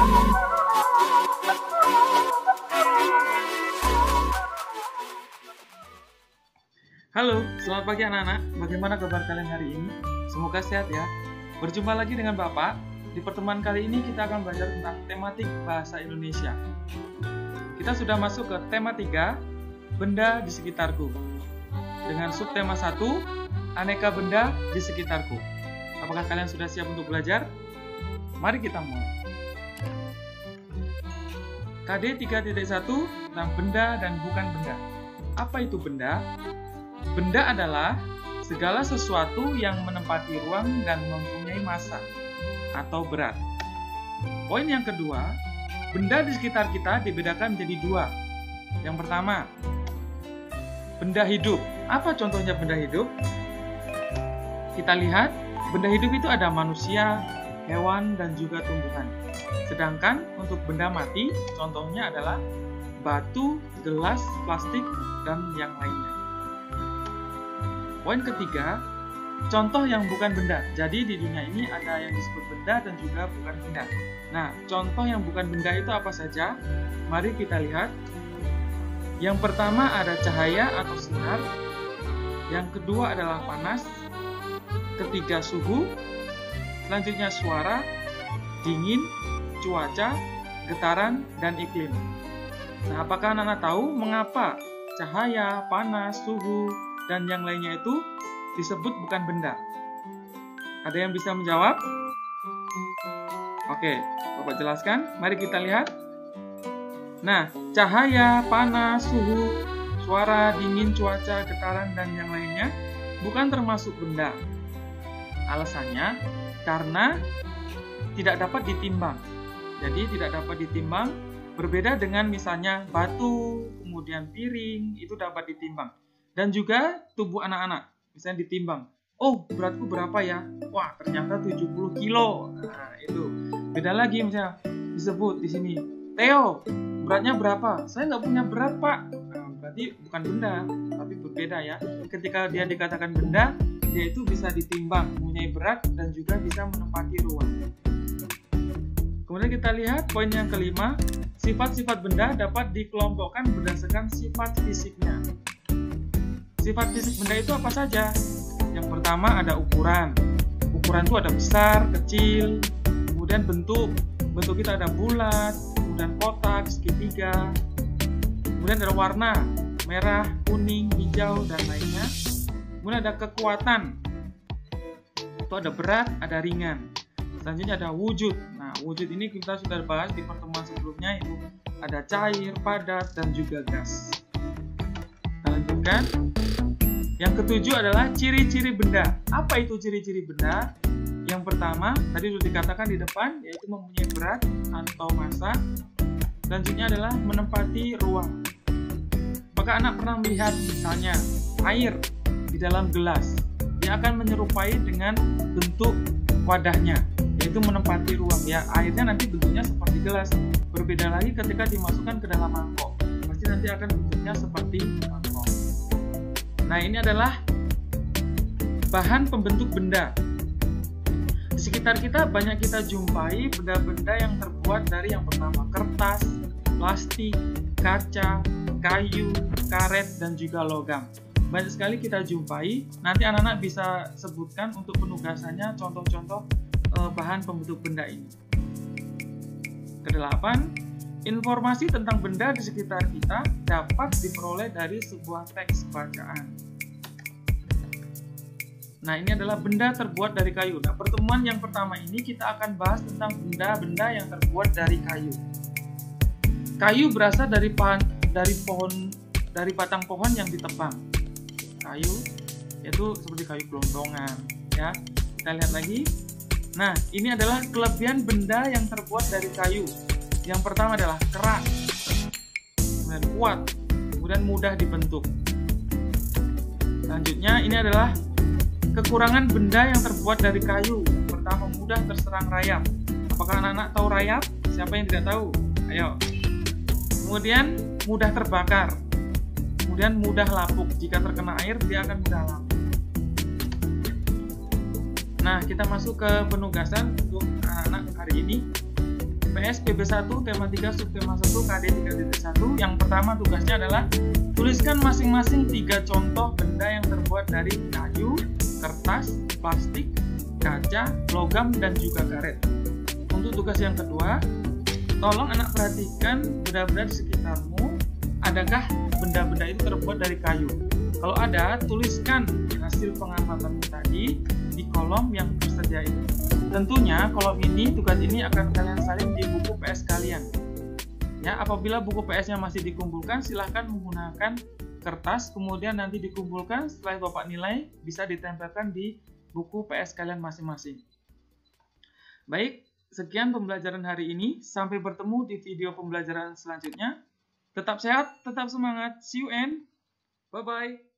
Halo, selamat pagi anak-anak. Bagaimana kabar kalian hari ini? Semoga sehat ya. Berjumpa lagi dengan Bapak. Di pertemuan kali ini kita akan belajar tentang tematik bahasa Indonesia. Kita sudah masuk ke tema 3, benda di sekitarku. Dengan subtema 1, aneka benda di sekitarku. Apakah kalian sudah siap untuk belajar? Mari kita mulai. KD 3.1 tentang benda dan bukan benda. Apa itu benda? Benda adalah segala sesuatu yang menempati ruang dan mempunyai massa atau berat. Poin yang kedua, benda di sekitar kita dibedakan menjadi 2. Yang pertama, benda hidup. Apa contohnya benda hidup? Kita lihat, benda hidup itu ada manusia, hewan, dan juga tumbuhan. Sedangkan untuk benda mati, contohnya adalah batu, gelas, plastik, dan yang lainnya. Poin ketiga, contoh yang bukan benda. Jadi di dunia ini ada yang disebut benda dan juga bukan benda. Nah, contoh yang bukan benda itu apa saja? Mari kita lihat. Yang pertama ada cahaya atau sinar. Yang kedua adalah panas. Ketiga suhu. Selanjutnya suara, dingin, cuaca, getaran, dan iklim. Nah, apakah anak-anak tahu mengapa cahaya, panas, suhu, dan yang lainnya itu disebut bukan benda? Ada yang bisa menjawab? Oke, Bapak jelaskan. Mari kita lihat. Nah, cahaya, panas, suhu, suara, dingin, cuaca, getaran, dan yang lainnya bukan termasuk benda. Alasannya karena tidak dapat ditimbang. Jadi tidak dapat ditimbang, berbeda dengan misalnya batu, kemudian piring, itu dapat ditimbang. Dan juga tubuh anak-anak, misalnya ditimbang. Oh, beratku berapa ya? Wah, ternyata 70 kilo. Nah, itu. Beda lagi misalnya disebut di sini, Theo, beratnya berapa? Saya nggak punya berat, Pak. Nah, berarti bukan benda, tapi berbeda ya. Ketika dia dikatakan benda, dia itu bisa ditimbang, mempunyai berat, dan juga bisa menempati ruang. Kemudian kita lihat poin yang kelima, sifat-sifat benda dapat dikelompokkan berdasarkan sifat fisiknya. Sifat fisik benda itu apa saja? Yang pertama ada ukuran. Ukuran itu ada besar, kecil, kemudian bentuk. Bentuk kita ada bulat, kemudian kotak, segitiga. Kemudian ada warna, merah, kuning, hijau, dan lainnya. Kemudian ada kekuatan. Itu ada berat, ada ringan. Selanjutnya ada wujud. Nah, wujud ini kita sudah bahas di pertemuan sebelumnya, itu ada cair, padat, dan juga gas. Kita lanjutkan. Yang ketujuh adalah ciri-ciri benda. Apa itu ciri-ciri benda? Yang pertama, tadi sudah dikatakan di depan, yaitu mempunyai berat atau massa. Selanjutnya adalah menempati ruang. Apakah anak pernah melihat misalnya air di dalam gelas? Dia akan menyerupai dengan bentuk wadahnya, yaitu menempati ruang. Ya, airnya nanti bentuknya seperti gelas. Berbeda lagi ketika dimasukkan ke dalam mangkok. Pasti nanti akan bentuknya seperti mangkok. Nah, ini adalah bahan pembentuk benda. Di sekitar kita banyak kita jumpai benda-benda yang terbuat dari yang pertama kertas, plastik, kaca, kayu, karet, dan juga logam. Banyak sekali kita jumpai. Nanti anak-anak bisa sebutkan untuk penugasannya contoh-contoh bahan pembentuk benda ini. Kedelapan, informasi tentang benda di sekitar kita dapat diperoleh dari sebuah teks bacaan. Nah, ini adalah benda terbuat dari kayu. Nah, pertemuan yang pertama ini kita akan bahas tentang benda-benda yang terbuat dari kayu. Kayu berasal dari batang pohon yang ditebang. Kayu itu seperti kayu gelondongan, ya. Kita lihat lagi. Nah, ini adalah kelebihan benda yang terbuat dari kayu. Yang pertama adalah keras, kemudian kuat, kemudian mudah dibentuk. Selanjutnya ini adalah kekurangan benda yang terbuat dari kayu. Yang pertama mudah terserang rayap. Apakah anak-anak tahu rayap? Siapa yang tidak tahu? Ayo. Kemudian mudah terbakar. Kemudian mudah lapuk. Jika terkena air dia akan mudah lapuk. Nah, kita masuk ke penugasan untuk anak-anak hari ini. PSPB1 tema 3 subtema 1 KD 3.1. Yang pertama tugasnya adalah tuliskan masing-masing 3 contoh benda yang terbuat dari kayu, kertas, plastik, kaca, logam, dan juga karet. Untuk tugas yang kedua, tolong anak perhatikan benda-benda di sekitarmu. Adakah benda-benda itu terbuat dari kayu? Kalau ada, tuliskan hasil pengamatanmu tadi di kolom yang tersedia ini. Tentunya kolom ini, tugas ini akan kalian salin di buku PS kalian. Ya, apabila buku PS-nya masih dikumpulkan, silahkan menggunakan kertas, kemudian nanti dikumpulkan, setelah Bapak nilai, bisa ditempelkan di buku PS kalian masing-masing. Baik, sekian pembelajaran hari ini. Sampai bertemu di video pembelajaran selanjutnya. Tetap sehat, tetap semangat. See you and bye-bye.